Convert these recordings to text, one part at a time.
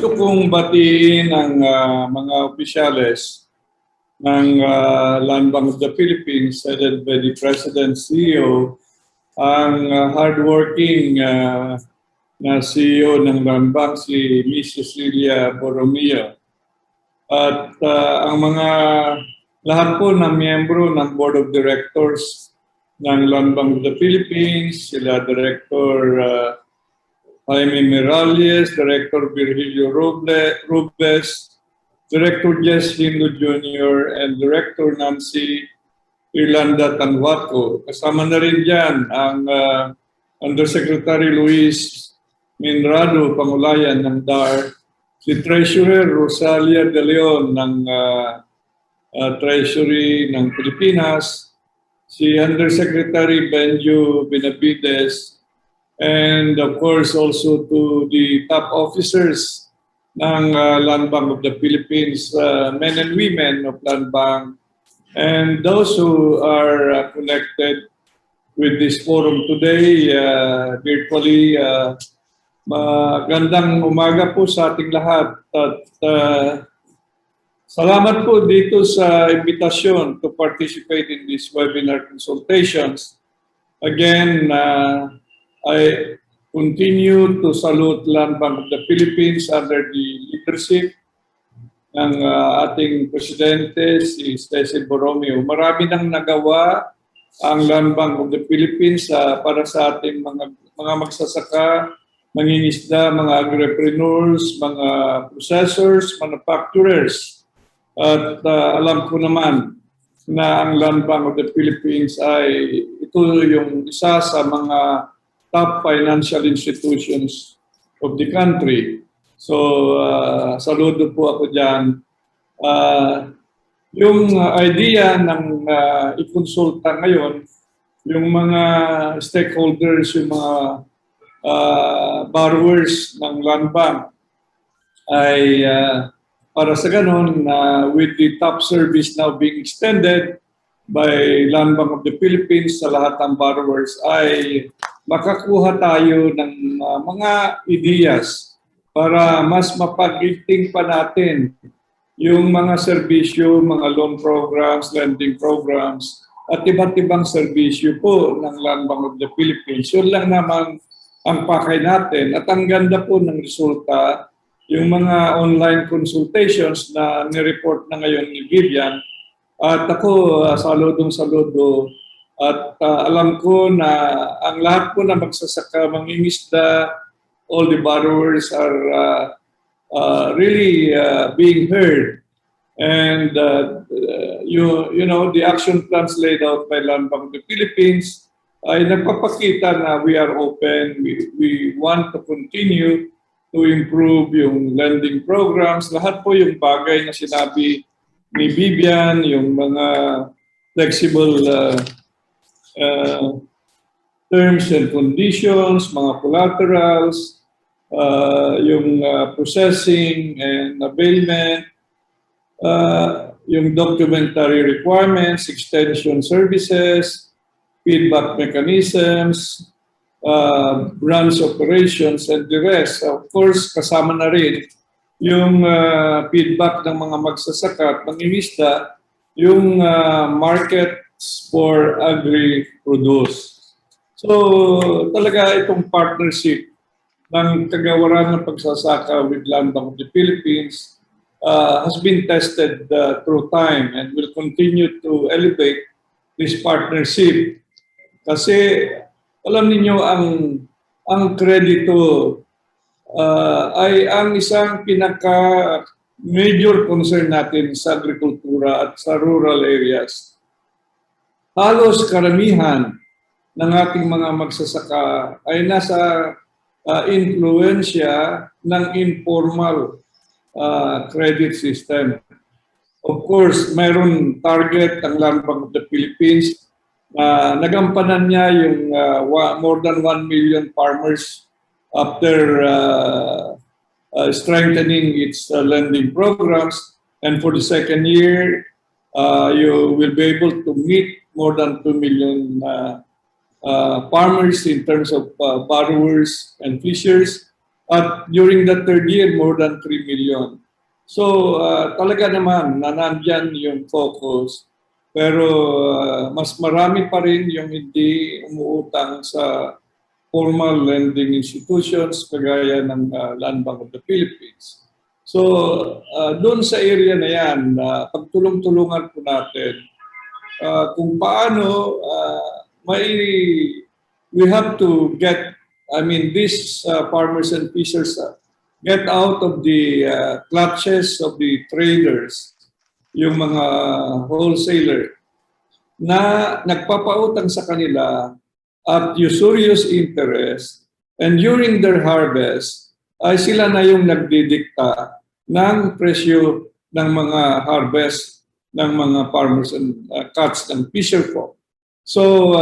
Gusto kong batiin ang mga opisyales ng Land Bank of the Philippines, headed by the President CEO, ang hardworking na CEO ng Land Bank, si Ms. Cecilia Borromeo. At ang mga lahat po ng miyembro ng Board of Directors ng Land Bank of the Philippines, sila Director Jaime Miralles, Director Virgilio Robles, Director Hinlo Jr., and Director Nancy Irlanda Tanwatco. Kasama na rin dyan ang Undersecretary Luis Meinrado, Pangulayan ng DAR, si Treasurer Rosalia De Leon ng Treasury ng Pilipinas, si Undersecretary Benjo Benavidez, and of course also to the top officers ng Land Bank of the Philippines, men and women of Land Bank, and those who are connected with this forum today virtually. Magandang umaga po sa ating lahat at salamat po dito sa invitasyon to participate in this webinar consultations. Again, I continue to salute Land Bank of the Philippines under the leadership ng ating presidente, si Cecilia Borromeo. Marami nang nagawa ang Land Bank of the Philippines para sa ating mga magsasaka, mangingisda, mga agripreneurs, mga processors, manufacturers. At alam ko naman na ang Land Bank of the Philippines ay ito yung isa sa mga top financial institutions of the country. So, saludo po ako dyan. Yung idea ng i-consulta ngayon, yung mga stakeholders, yung mga borrowers ng Land Bank ay para sa ganun, with the top service now being extended by Land Bank of the Philippines sa lahat ng borrowers, ay makakuha tayo ng mga ideas para mas mapag-lifting pa natin yung mga serbisyo, mga loan programs, lending programs, at iba't ibang serbisyo po ng Land Bank of the Philippines. Yun lang naman ang pakay natin. At ang ganda po ng resulta, yung mga online consultations na nireport na ngayon ni Vivian. At ako, saludong-saludo. At alam ko na ang lahat po na magsasaka, mangingisda, all the borrowers are really being heard. And you know, the action plans laid out by Land Bank of the Philippines ay nagpapakita na we are open, we want to continue to improve yung lending programs. Lahat po yung bagay na sinabi ni Vivian, yung mga flexible terms and conditions, mga collaterals, yung processing and availment, yung documentary requirements, extension services, feedback mechanisms, branch operations, and the rest. Of course, kasama na rin yung feedback ng mga magsasaka at mangingisda, yung markets for agri-produce. So, talaga itong partnership ng kagawaran ng pagsasaka with Land Bank of the Philippines has been tested through time and will continue to elevate this partnership. Kasi alam niyo ang kredito ay ang isang pinaka major concern natin sa agrikultura at sa rural areas. Halos karamihan ng ating mga magsasaka ay nasa influensya ng informal credit system. Of course, mayroon target ang Land Bank of the Philippines. Nagampanan niya yung more than 1 million farmers after strengthening its lending programs. And for the second year, you will be able to meet more than 2 million farmers in terms of borrowers and fishers. At during the third year, more than 3 million. So talaga naman na nandyan yung focus. Pero mas marami pa rin yung hindi umuutang sa formal lending institutions kagaya ng Land Bank of the Philippines. So doon sa area na yan, pagtulong-tulungan po natin kung paano we have to get, I mean, these farmers and fishers get out of the clutches of the traders, yung mga wholesaler, na nagpapautang sa kanila at usurious interest, and during their harvest, ay sila na yung nagdidikta ng presyo ng mga harvest ng mga farmers and cuts ng fisher folk. So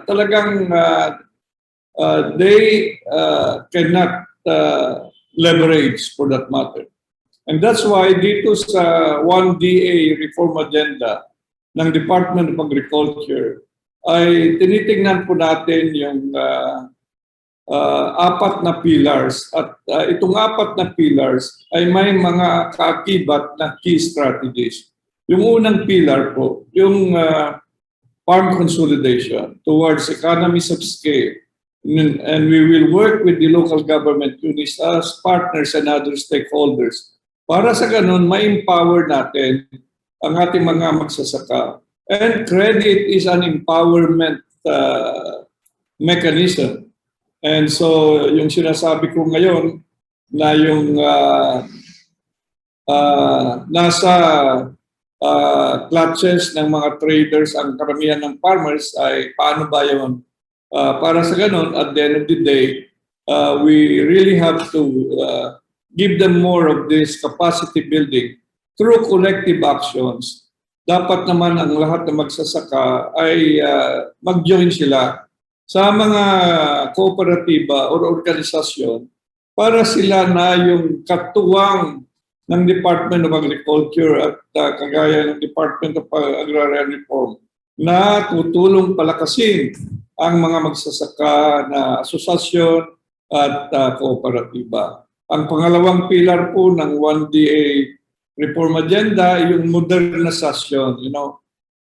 talagang they cannot leverage for that matter. And that's why dito sa 1DA reform agenda ng Department of Agriculture ay tinitingnan po natin yung apat na pillars, at itong apat na pillars ay may mga kaakibat na key strategies. Yung unang pillar po, yung farm consolidation towards economies of scale, and we will work with the local government units as partners and other stakeholders para sa ganun ma-empower natin ang ating mga magsasaka. And credit is an empowerment mechanism. And so yung sinasabi ko ngayon na yung nasa clutches ng mga traders ang karamihan ng farmers ay paano ba yun? Para sa ganun, at the end of the day, we really have to give them more of this capacity building through collective actions. Dapat naman ang lahat ng magsasaka ay mag-join sila sa mga kooperatiba o organisasyon para sila na yung katuwang ng Department of Agriculture at kagaya ng Department of Agrarian Reform na tutulong palakasin ang mga magsasaka na asosasyon at kooperatiba. Ang pangalawang pilar po ng 1DA reform agenda ay yung modernization,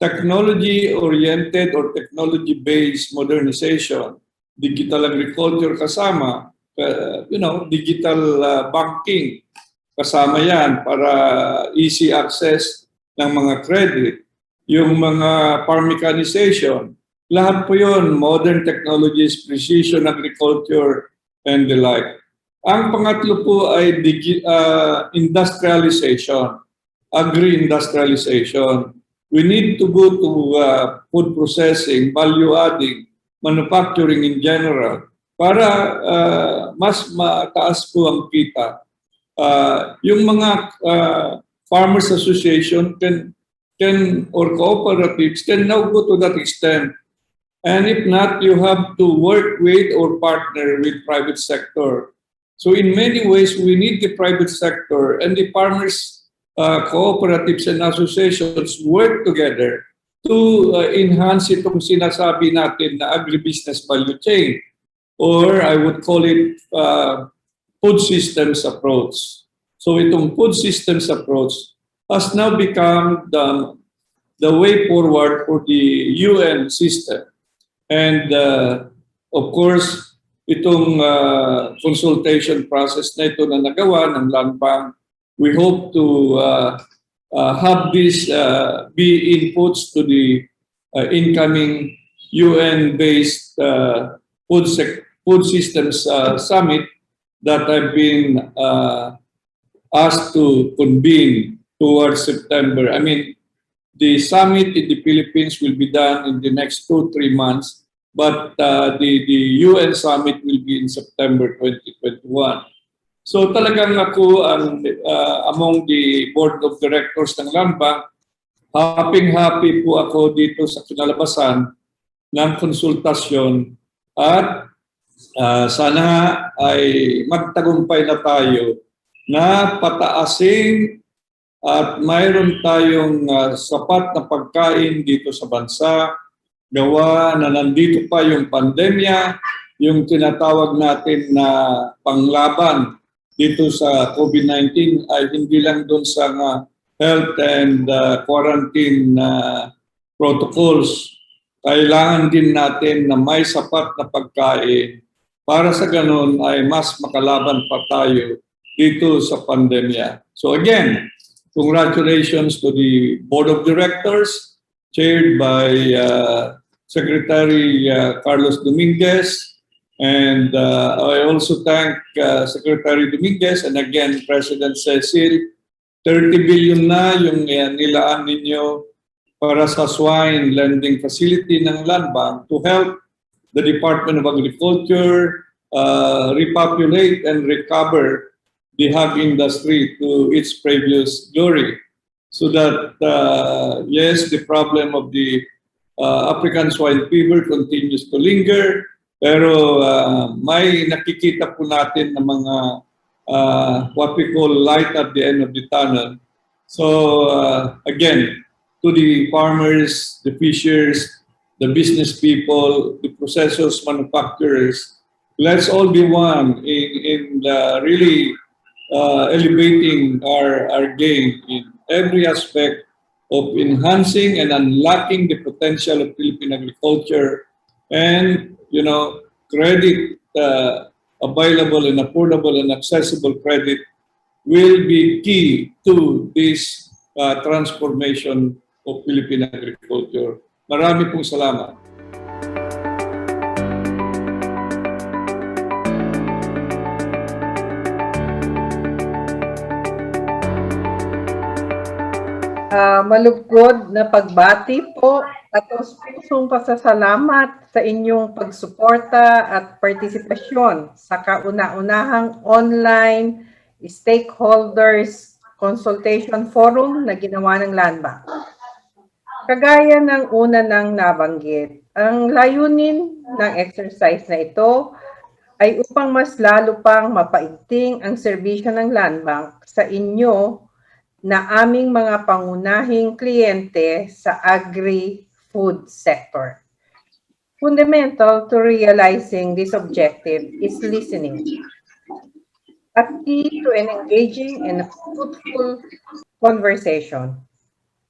technology-oriented or technology-based modernization, digital agriculture kasama, digital banking kasama yan para easy access ng mga credit, yung mga farm mechanization, lahat po yun, modern technologies, precision agriculture, and the like. Ang pangatlo po ay industrialization, agri-industrialization. We need to go to food processing, value-adding, manufacturing in general, para mas mataas po ang kita. Yung mga farmers association can or cooperatives can now go to that extent. And if not, you have to work with or partner with private sector. So in many ways, we need the private sector and the farmers, cooperatives and associations work together to enhance itong sinasabi natin na agribusiness value chain, or I would call it food systems approach. So itong food systems approach has now become the way forward for the UN system. And of course, itong consultation process na ito na nagawa ng Land Bank, we hope to have this be inputs to the incoming UN-based food systems summit that I've been asked to convene towards September. I mean, the summit in the Philippines will be done in the next 2-3 months, but the UN summit will be in September 2021. So talagang ako among the board of directors ng Land Bank, happy po ako dito sa kinalabasan ng konsultasyon at sana ay magtagumpay na tayo na pataasin at mayroon tayong sapat na pagkain dito sa bansa, gawa na nandito pa yung pandemya yung tinatawag natin na panglaban dito sa COVID-19 ay hindi lang doon sa health and quarantine protocols. Kailangan din natin na may sapat na pagkain para sa ganun ay mas makalaban pa tayo dito sa pandemya. So again, congratulations to the Board of Directors chaired by Secretary Carlos Dominguez. And I also thank Secretary Dominguez and again President Cecil. 30 billion na yung nilaan ninyo para sa swine lending facility ng Land Bank to help the Department of Agriculture repopulate and recover the hog industry to its previous glory. So that, yes, the problem of the African swine fever continues to linger, pero may nakikita po natin na mga what we call light at the end of the tunnel. So again, to the farmers, the fishers, the business people, the processors, manufacturers, let's all be one in really elevating our game in every aspect of enhancing and unlocking the potential of Philippine agriculture and, credit available and affordable and accessible credit will be key to this transformation of Philippine agriculture. Marami pong salamat. Malugod na pagbati po at pusong pasasalamat sa inyong pagsuporta at partisipasyon sa kauna-unahang online stakeholders consultation forum na ginawa ng Land Bank. Kagaya ng una nang nabanggit, ang layunin ng exercise na ito ay upang mas lalo pang mapaigting ang serbisyo ng Land Bank sa inyo na aming mga pangunahing kliyente sa agri-food sector. Fundamental to realizing this objective is listening. A key to an engaging and fruitful conversation.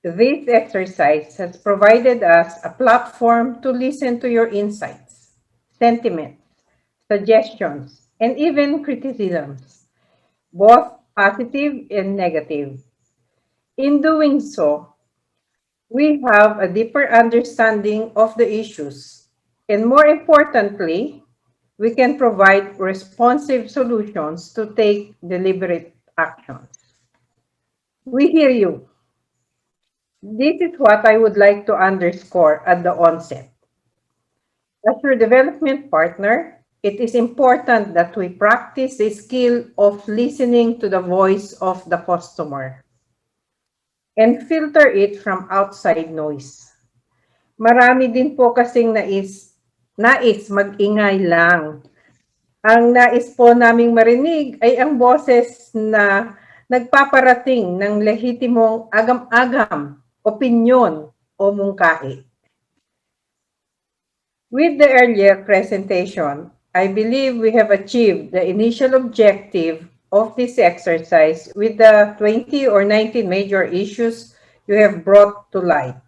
This exercise has provided us a platform to listen to your insights, sentiments, suggestions, and even criticisms, both positive and negative. In doing so, we have a deeper understanding of the issues, and more importantly, we can provide responsive solutions to take deliberate actions. We hear you. This is what I would like to underscore at the onset. As your development partner, it is important that we practice the skill of listening to the voice of the customer and filter it from outside noise. Marami din po kasing nais mag-ingay lang. Ang nais po naming marinig ay ang boses na nagpaparating ng lehitimong agam-agam, opinyon o mungkahi. With the earlier presentation, I believe we have achieved the initial objective of this exercise with the 20 or 19 major issues you have brought to light.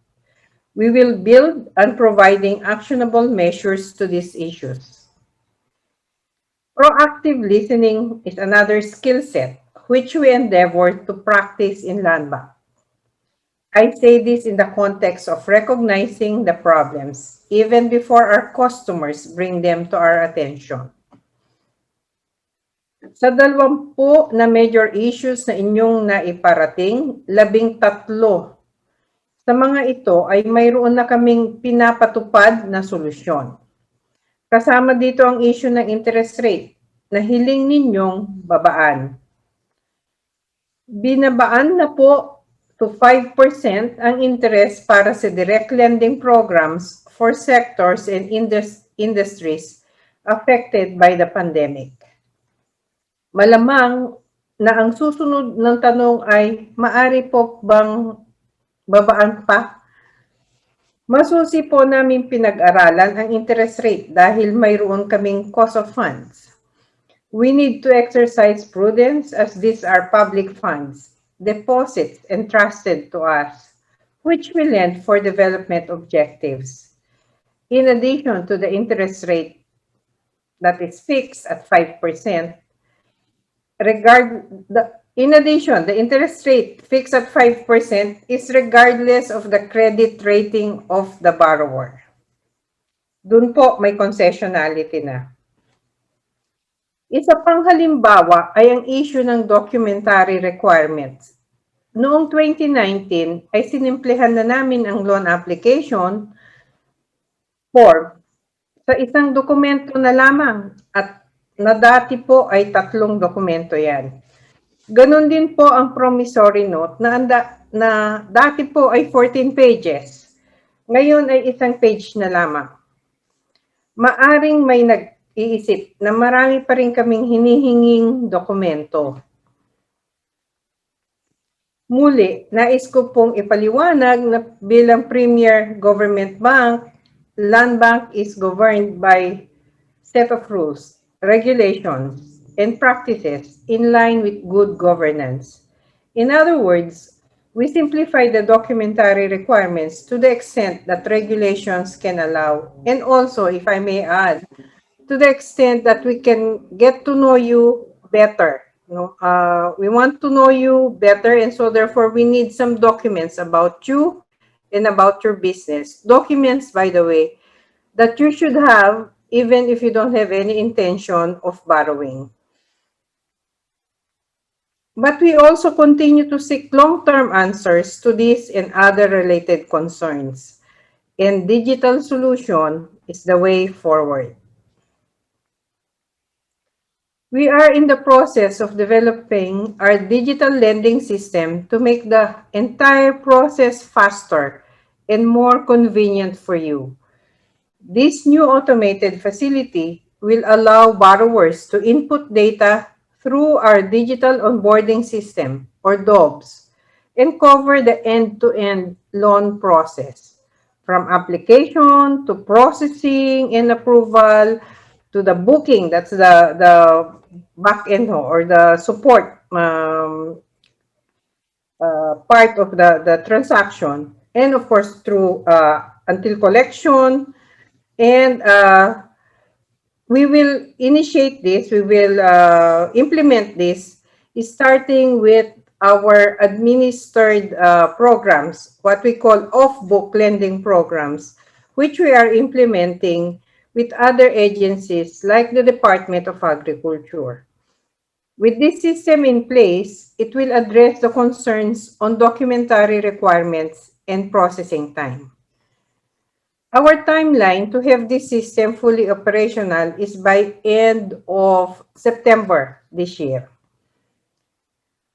We will build on providing actionable measures to these issues. Proactive listening is another skill set which we endeavor to practice in Land Bank. I say this in the context of recognizing the problems even before our customers bring them to our attention. Sa 20 na major issues na inyong naiparating, 13 sa mga ito ay mayroon na kaming pinapatupad na solusyon. Kasama dito ang issue ng interest rate na hiling ninyong babaan. Binabaan na po to 5% ang interest para sa direct lending programs for sectors and industries affected by the pandemic. Malamang na ang susunod ng tanong ay, maari po bang babaan pa Masusi po namin pinag-aralan ang interest rate dahil mayroon kaming cost of funds. We need to exercise prudence as these are public funds, deposits entrusted to us, which we lend for development objectives. In addition to the interest rate that is fixed at 5%, in addition, the interest rate fixed at 5% is regardless of the credit rating of the borrower. Doon po may concessionality na. Isa pang halimbawa ay ang issue ng documentary requirements. Noong 2019 ay sinimplihan na namin ang loan application form sa isang dokumento na lamang at na dati po ay 3 dokumento yan. Ganon din po ang promissory note na dati po ay 14 pages. Ngayon ay 1 page na lamang. Maaring may nag-iisip na marami pa rin kaming hinihinging dokumento. Muli, nais ko pong ipaliwanag na bilang premier government bank, land bank is governed by set of rules, regulations, and practices in line with good governance. In other words, we simplify the documentary requirements to the extent that regulations can allow, and also, if I may add, to the extent that we can get to know you better. We want to know you better, and so therefore we need some documents about you and about your business. Documents, by the way, that you should have even if you don't have any intention of borrowing. But we also continue to seek long-term answers to these and other related concerns. And digital solution is the way forward. We are in the process of developing our digital lending system to make the entire process faster and more convenient for you. This new automated facility will allow borrowers to input data through our digital onboarding system, or DOBS, and cover the end-to-end loan process, from application to processing and approval to the booking. That's the back end or the support part of the transaction, and of course through until collection. And we will initiate this, we will implement this starting with our administered programs, what we call off-book lending programs, which we are implementing with other agencies like the Department of Agriculture. With this system in place, it will address the concerns on documentary requirements and processing time. Our timeline to have this system fully operational is by end of September this year.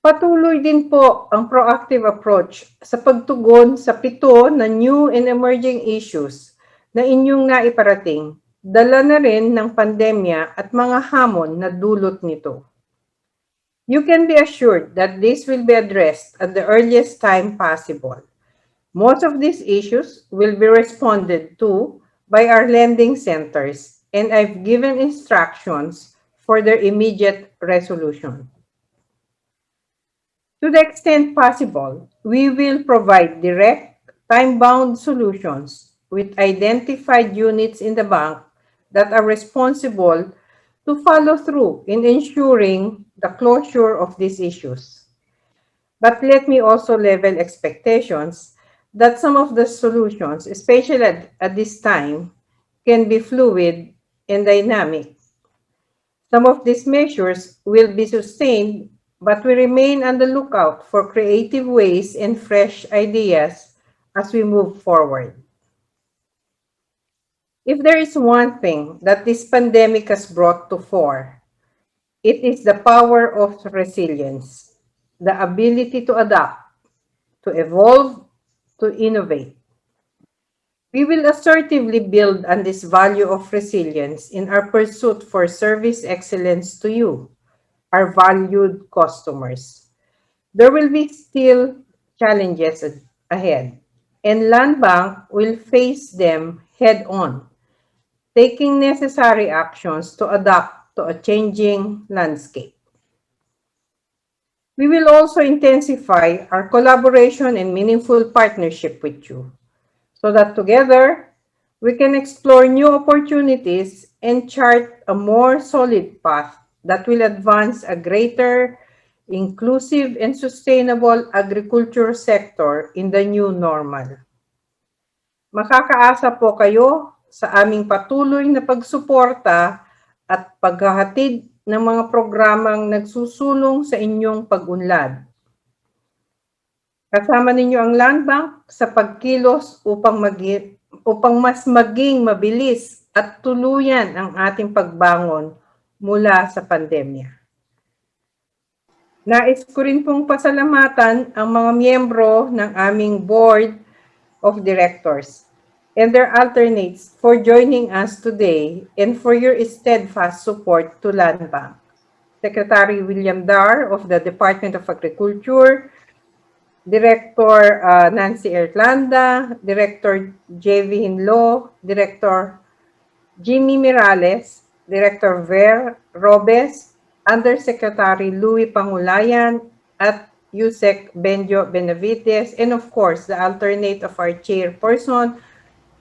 Patuloy din po ang proactive approach sa pagtugon sa 7 na new and emerging issues na inyong naiparating, dala na rin ng pandemya at mga hamon na dulot nito. You can be assured that this will be addressed at the earliest time possible. Most of these issues will be responded to by our lending centers, and I've given instructions for their immediate resolution. To the extent possible, we will provide direct, time-bound solutions with identified units in the bank that are responsible to follow through in ensuring the closure of these issues. But let me also level expectations that some of the solutions, especially at this time, can be fluid and dynamic. Some of these measures will be sustained, but we remain on the lookout for creative ways and fresh ideas as we move forward. If there is one thing that this pandemic has brought to fore, it is the power of resilience, the ability to adapt, to evolve, to innovate. We will assertively build on this value of resilience in our pursuit for service excellence to you, our valued customers. There will be still challenges ahead, and Land Bank will face them head-on, taking necessary actions to adapt to a changing landscape. We will also intensify our collaboration and meaningful partnership with you so that together we can explore new opportunities and chart a more solid path that will advance a greater, inclusive, and sustainable agriculture sector in the new normal. Makakaasa po kayo sa aming patuloy na pagsuporta at paghahatid ng mga programang nagsusulong sa inyong pag-unlad. Kasama ninyo ang Land Bank sa pagkilos upang mas maging mabilis at tuluyan ang ating pagbangon mula sa pandemya. Nais ko rin pong pasalamatan ang mga miyembro ng aming Board of Directors and their alternates for joining us today and for your steadfast support to Land Bank. Secretary William Dar of the Department of Agriculture, Director Nancy Irlanda, Director JV Hinlo, Director Jaime Miralles, Director Ver Robes, Undersecretary Louis Pangulayan, at USEC Benjo Benavidez, and of course, the alternate of our chairperson,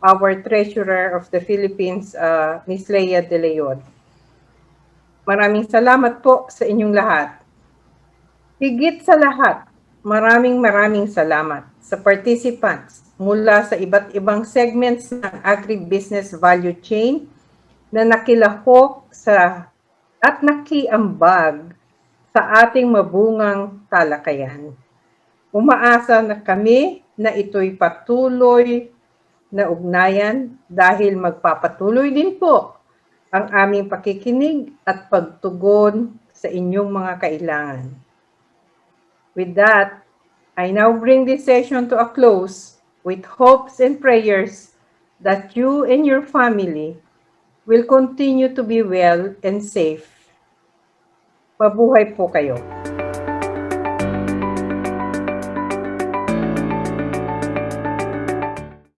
our Treasurer of the Philippines, Ms. Leia De Leon. Maraming salamat po sa inyong lahat. Higit sa lahat, maraming salamat sa participants mula sa iba't ibang segments ng agribusiness value chain na nakilahok sa at nakiambag sa ating mabungang talakayan. Umaasa na kami na ito'y patuloy na ugnayan dahil magpapatuloy din po ang aming pakikinig at pagtugon sa inyong mga kailangan. With that, I now bring this session to a close with hopes and prayers that you and your family will continue to be well and safe. Mabuhay po kayo.